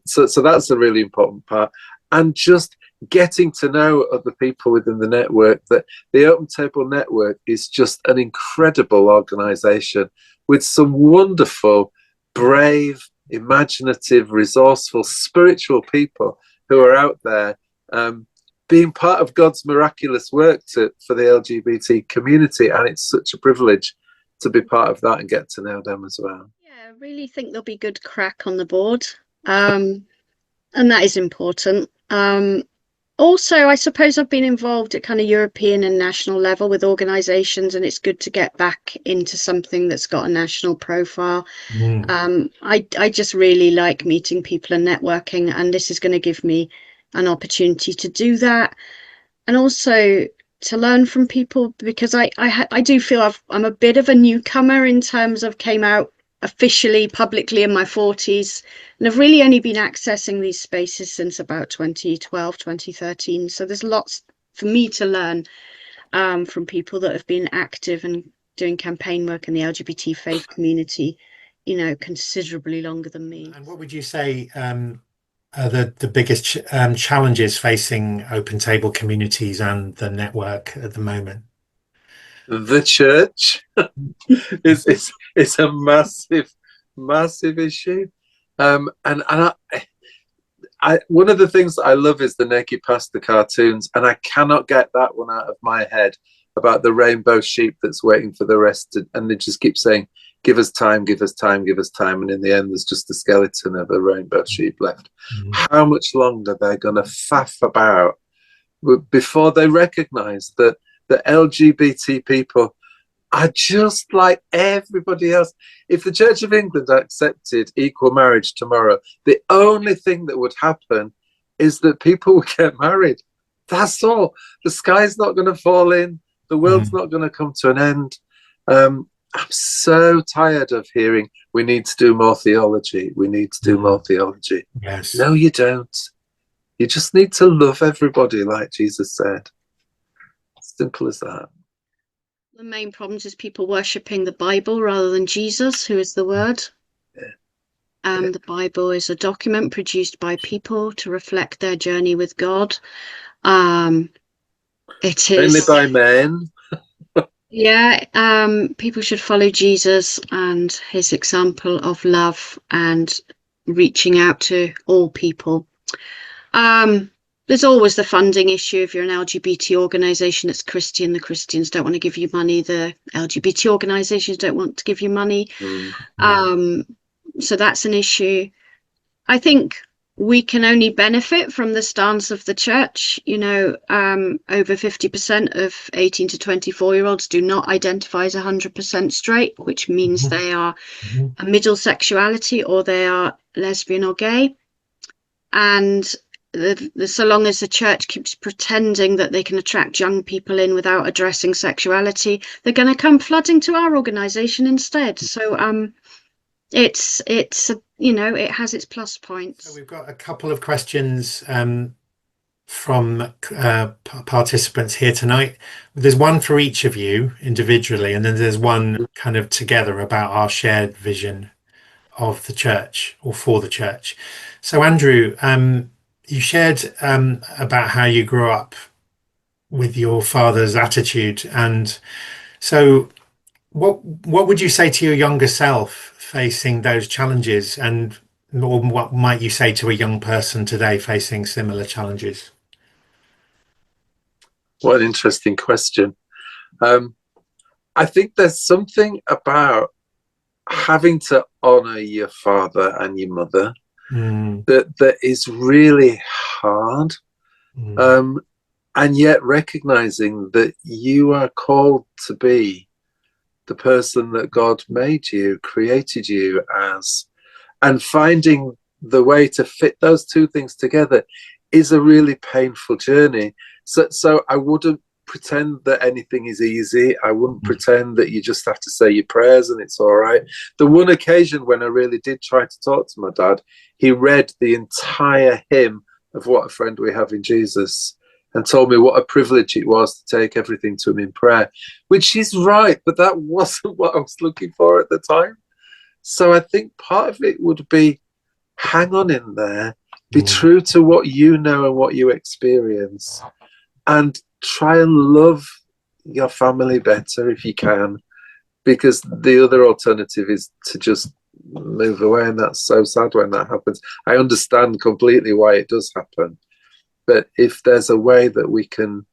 so that's a really important part. And just getting to know other people within the network, that the Open Table Network is just an incredible organisation with some wonderful, brave, imaginative, resourceful, spiritual people who are out there being part of God's miraculous work for the LGBT community. And it's such a privilege to be part of that and get to know them as well. Yeah, I really think there'll be good crack on the board. And that is important. Also, I suppose I've been involved at kind of European and national level with organisations, and it's good to get back into something that's got a national profile. I just really like meeting people and networking, and this is going to give me an opportunity to do that, and also to learn from people, because I do feel I'm a bit of a newcomer in terms of came out officially publicly in my 40s, and I've really only been accessing these spaces since about 2012, 2013. So there's lots for me to learn from people that have been active and doing campaign work in the LGBT faith community, considerably longer than me. And what would you say are the biggest challenges facing Open Table communities and the network at the moment? The church is a massive issue, and I one of the things that I love is the Naked Pastor cartoons, and I cannot get that one out of my head about the rainbow sheep that's waiting for the rest, and they just keep saying, give us time, give us time, give us time, and in the end there's just a skeleton of a rainbow sheep left. How much longer they're going to faff about before they recognize that the LGBT people are just like everybody else? If the Church of England accepted equal marriage tomorrow, the only thing that would happen is that people would get married. That's all. The sky's not going to fall in. The world's not going to come to an end. I'm so tired of hearing we need to do more theology. We need to do more theology. Yes. No, you don't. You just need to love everybody, like Jesus said. Simple as that. The main problem is people worshipping the Bible rather than Jesus, who is the Word. Yeah. The Bible is a document produced by people to reflect their journey with God. It is Mainly by men. Yeah, people should follow Jesus and his example of love and reaching out to all people. There's always the funding issue. If you're an LGBT organization that's Christian, the Christians don't want to give you money. The LGBT organizations don't want to give you money. So that's an issue. I think we can only benefit from the stance of the church. You know, over 50% of 18 to 24-year-olds do not identify as 100% straight, which means they are a middle sexuality or they are lesbian or gay. And so long as the church keeps pretending that they can attract young people in without addressing sexuality, they're going to come flooding to our organization instead. So it's you know, it has its plus points. So we've got a couple of questions from participants here tonight. There's one for each of you individually, and then there's one kind of together about our shared vision of the church or for the church. So Andrew, you shared about how you grew up with your father's attitude, and so what would you say to your younger self facing those challenges, and or what might you say to a young person today facing similar challenges? What an interesting question. I think there's something about having to honor your father and your mother that is really hard. And yet recognizing that you are called to be the person that God made you, created you as, and finding the way to fit those two things together is a really painful journey. So I wouldn't pretend that anything is easy. I wouldn't pretend that you just have to say your prayers and it's all right. The one occasion when I really did try to talk to my dad, he read the entire hymn of What a Friend We Have in Jesus and told me what a privilege it was to take everything to him in prayer, which is right, but that wasn't what I was looking for at the time. So I think part of it would be hang on in there, be true to what you know and what you experience, and try and love your family better if you can, because the other alternative is to just move away, and that's so sad when that happens. I understand completely why it does happen, but if there's a way that we can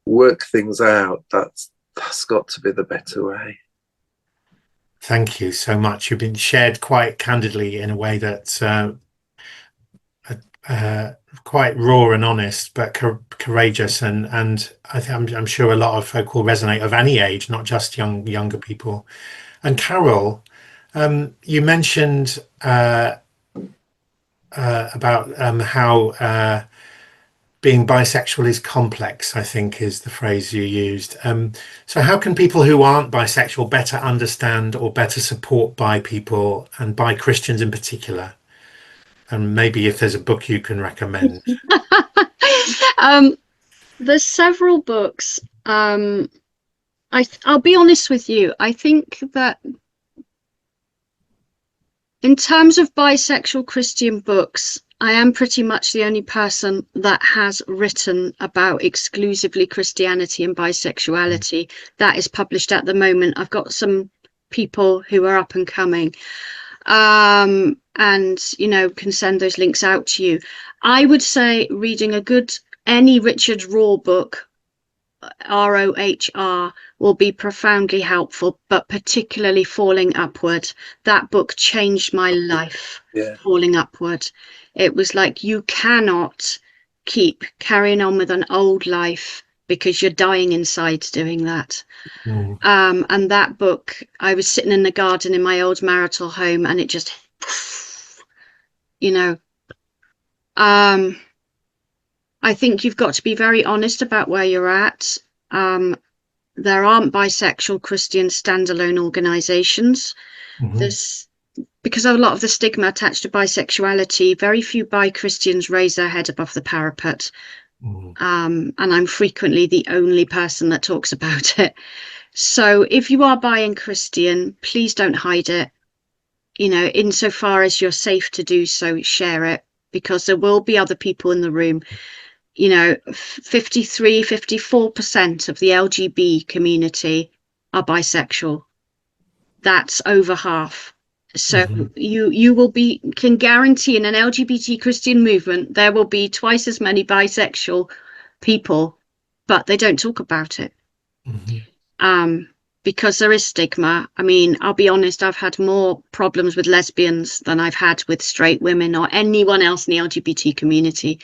work things out, that's got to be the better way. Thank you so much. You've been shared quite candidly in a way that's quite raw and honest, but courageous, and I'm sure a lot of folk will resonate, of any age, not just younger people. And Carol, you mentioned about how being bisexual is complex, I think is the phrase you used. So how can people who aren't bisexual better understand or better support bi people, and bi Christians in particular? And maybe if there's a book you can recommend. There's several books. I'll be honest with you. I think that in terms of bisexual Christian books, I am pretty much the only person that has written about exclusively Christianity and bisexuality that is published at the moment. I've got some people who are up and coming, and you know, can send those links out to you. I would say reading any Richard Rohr book, R-O-H-R, will be profoundly helpful, but particularly Falling Upward. That book changed my life. Falling Upward. It was like, you cannot keep carrying on with an old life because you're dying inside doing that. And that book, I was sitting in the garden in my old marital home, and it just, you know, I think you've got to be very honest about where you're at. There aren't bisexual Christian standalone organizations. Because of a lot of the stigma attached to bisexuality, very few bi Christians raise their head above the parapet. And I'm frequently the only person that talks about it. So if you are bi and Christian, please don't hide it. you know, insofar as you're safe to do so, share it, because there will be other people in the room. You know, 54% of the LGBT community are bisexual. That's over half. So you will be, can guarantee in an LGBT Christian movement, there will be twice as many bisexual people, but they don't talk about it. Because there is stigma. I mean, I'll be honest, I've had more problems with lesbians than I've had with straight women or anyone else in the LGBT community,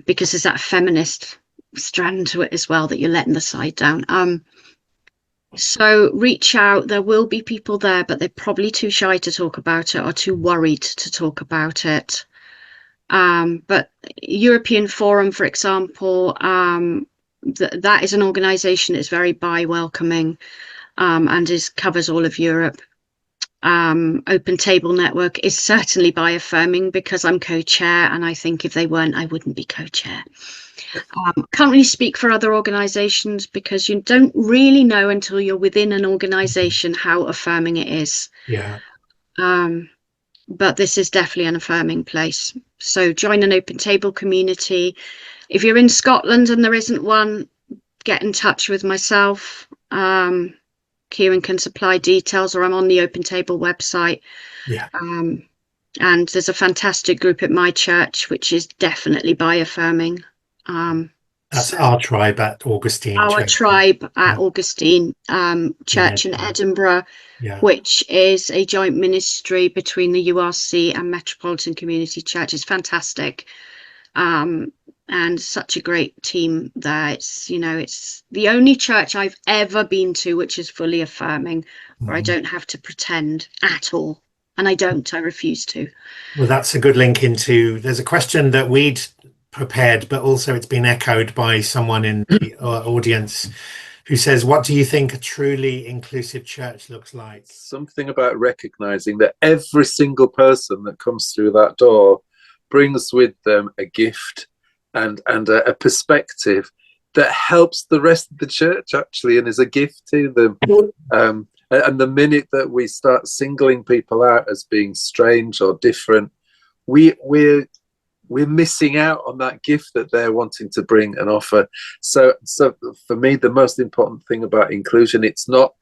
because there's that feminist strand to it as well that you're letting the side down. So reach out. There will be people there, but they're probably too shy to talk about it or too worried to talk about it. But European Forum, for example, that is an organization that's very bi-welcoming, and covers all of Europe. Open Table Network is certainly bi-affirming because I'm co-chair, and I think if they weren't, I wouldn't be co-chair. Can't really speak for other organizations because you don't really know until you're within an organization how affirming it is. But this is definitely an affirming place. So join an Open Table community. If you're in Scotland and there isn't one, get in touch with myself. Kieran can supply details, or I'm on the Open Table website. And there's a fantastic group at my church, which is definitely bi-affirming. That's our tribe at Augustine. Our tribe at Augustine Church in Edinburgh, which is a joint ministry between the URC and Metropolitan Community Church. It's fantastic. And such a great team there. It's, you know, it's the only church I've ever been to which is fully affirming, where I don't have to pretend at all. And I refuse to. Well, that's a good link into, there's a question that we'd prepared, but also it's been echoed by someone in the audience who says, what do you think a truly inclusive church looks like? Something about recognizing that every single person that comes through that door brings with them a gift and a perspective that helps the rest of the church, actually, and is a gift to them. And the minute that we start singling people out as being strange or different, we're missing out on that gift that they're wanting to bring and offer. So for me, the most important thing about inclusion, it's not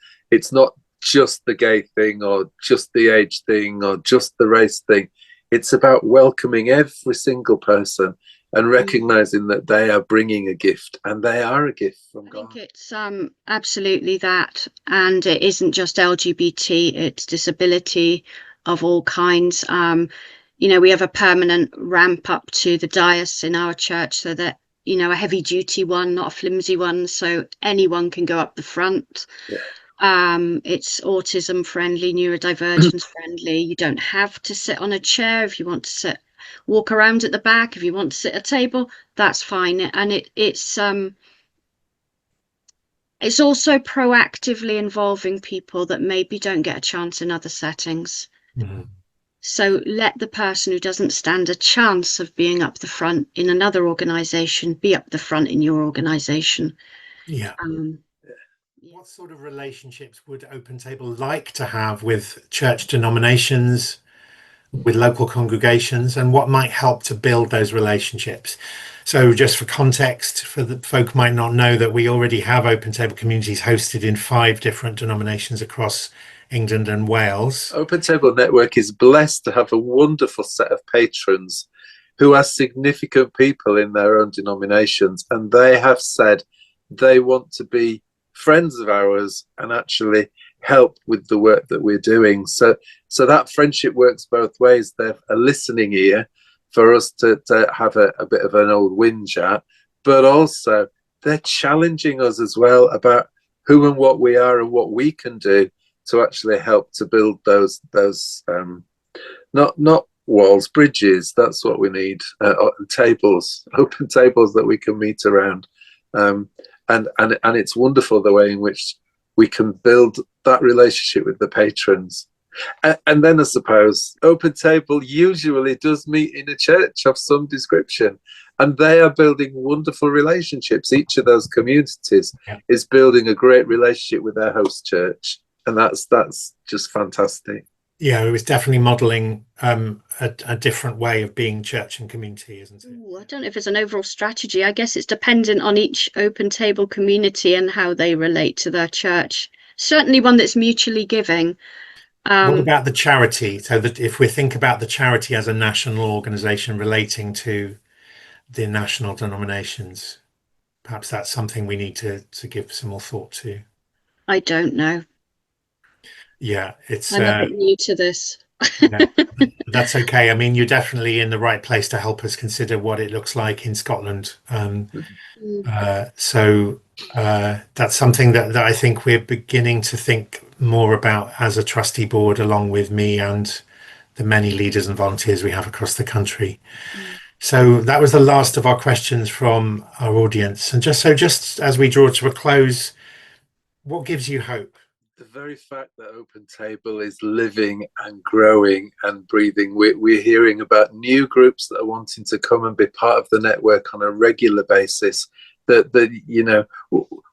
just the gay thing or just the age thing or just the race thing. It's about welcoming every single person and recognizing that they are bringing a gift, and they are a gift from God. I think it's absolutely that, and it isn't just LGBT, it's disability of all kinds. You know, we have a permanent ramp up to the dais in our church, so that, you know, a heavy duty one, not a flimsy one, so anyone can go up the front. It's autism friendly, neurodivergence friendly. You don't have to sit on a chair. If you want to walk around at the back. If you want to sit at a table, that's fine. And it's also proactively involving people that maybe don't get a chance in other settings. So let the person who doesn't stand a chance of being up the front in another organization be up the front in your organization. What sort of relationships would Open Table like to have with church denominations, with local congregations, and what might help to build those relationships? So just for context, for the folk who might not know, that we already have Open Table communities hosted in 5 different denominations across England and Wales. Open Table Network is blessed to have a wonderful set of patrons who are significant people in their own denominations, and they have said they want to be friends of ours and actually help with the work that we're doing. So that friendship works both ways. They're a listening ear for us to have a bit of an old whinge at, but also they're challenging us as well about who and what we are and what we can do to actually help to build those not walls, bridges. That's what we need. Tables, open tables that we can meet around. And it's wonderful the way in which we can build that relationship with the patrons. And then I suppose Open Table usually does meet in a church of some description, and they are building wonderful relationships. Each of those communities is building a great relationship with their host church, and that's just fantastic. Yeah, it was definitely modeling a different way of being church and community, isn't it? Ooh, I don't know if it's an overall strategy. I guess it's dependent on each open table community and how they relate to their church. Certainly one that's mutually giving. What about the charity? So that if we think about the charity as a national organization relating to the national denominations, perhaps that's something we need to give some more thought to. I don't know. Yeah, it's I'm a bit new to this. yeah, that's okay. I mean, you're definitely in the right place to help us consider what it looks like in Scotland. Mm. That's something that I think we're beginning to think more about as a trustee board, along with me and the many leaders and volunteers we have across the country. Mm. So that was the last of our questions from our audience. And just as we draw to a close, what gives you hope? The very fact that Open Table is living and growing and breathing, we're hearing about new groups that are wanting to come and be part of the network on a regular basis. That you know,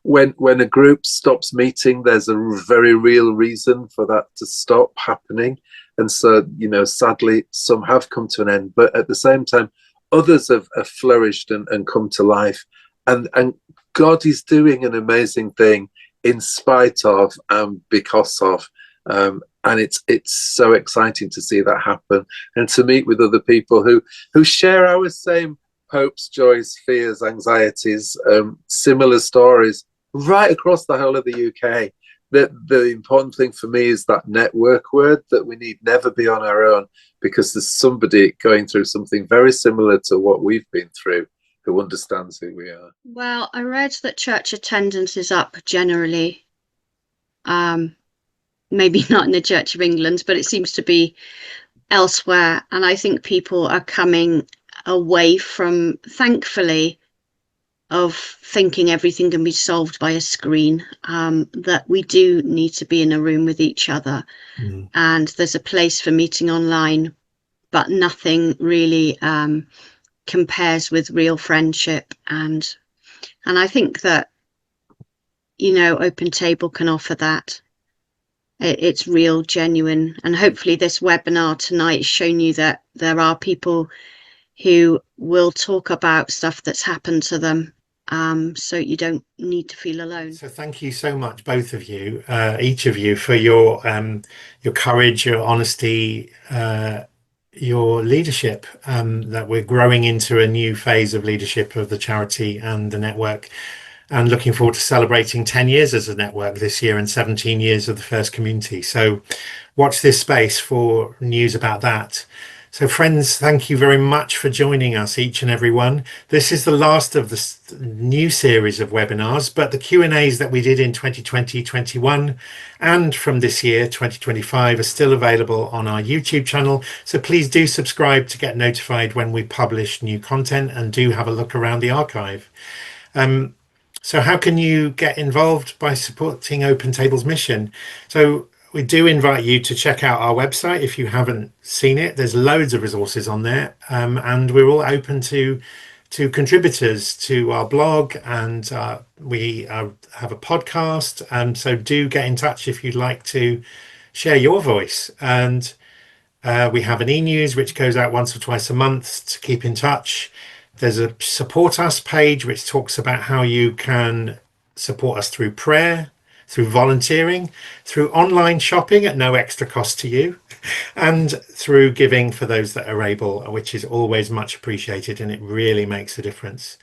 when a group stops meeting, there's a very real reason for that to stop happening. And so, you know, sadly, some have come to an end, but at the same time, others have flourished and come to life. And God is doing an amazing thing in spite of and because of, and it's so exciting to see that happen and to meet with other people who share our same hopes, joys, fears, anxieties, similar stories right across the whole of the UK. The important thing for me is that network word, that we need never be on our own, because there's somebody going through something very similar to what we've been through, who understands who we are. Well, I read that church attendance is up generally. Maybe not in the Church of England, but it seems to be elsewhere. And I think people are coming away from, thankfully, of thinking everything can be solved by a screen, that we do need to be in a room with each other. Mm. And there's a place for meeting online, but nothing really compares with real friendship. And I think that, you know, Open Table can offer that. It's real, genuine, and hopefully this webinar tonight has shown you that there are people who will talk about stuff that's happened to them, so you don't need to feel alone. So thank you so much, both of you, each of you, for your courage, your honesty, your leadership, that we're growing into a new phase of leadership of the charity and the network, and looking forward to celebrating 10 years as a network this year and 17 years of the first community. So watch this space for news about that. So friends, thank you very much for joining us, each and every one. This is the last of the new series of webinars, but the Q&As that we did in 2020-21 and from this year, 2025, are still available on our YouTube channel. So please do subscribe to get notified when we publish new content, and do have a look around the archive. So how can you get involved? By supporting Open Table's mission. So we do invite you to check out our website if you haven't seen it. There's loads of resources on there, and we're all open to contributors to our blog, and we have a podcast. So do get in touch if you'd like to share your voice. And we have an e-news which goes out once or twice a month to keep in touch. There's a support us page which talks about how you can support us through prayer, through volunteering, through online shopping at no extra cost to you, and through giving for those that are able, which is always much appreciated, and it really makes a difference.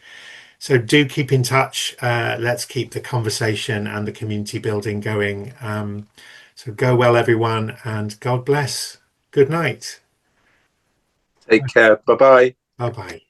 So do keep in touch. Let's keep the conversation and the community building going. So go well, everyone, and God bless. Good night. Take care. Bye-bye. Bye-bye.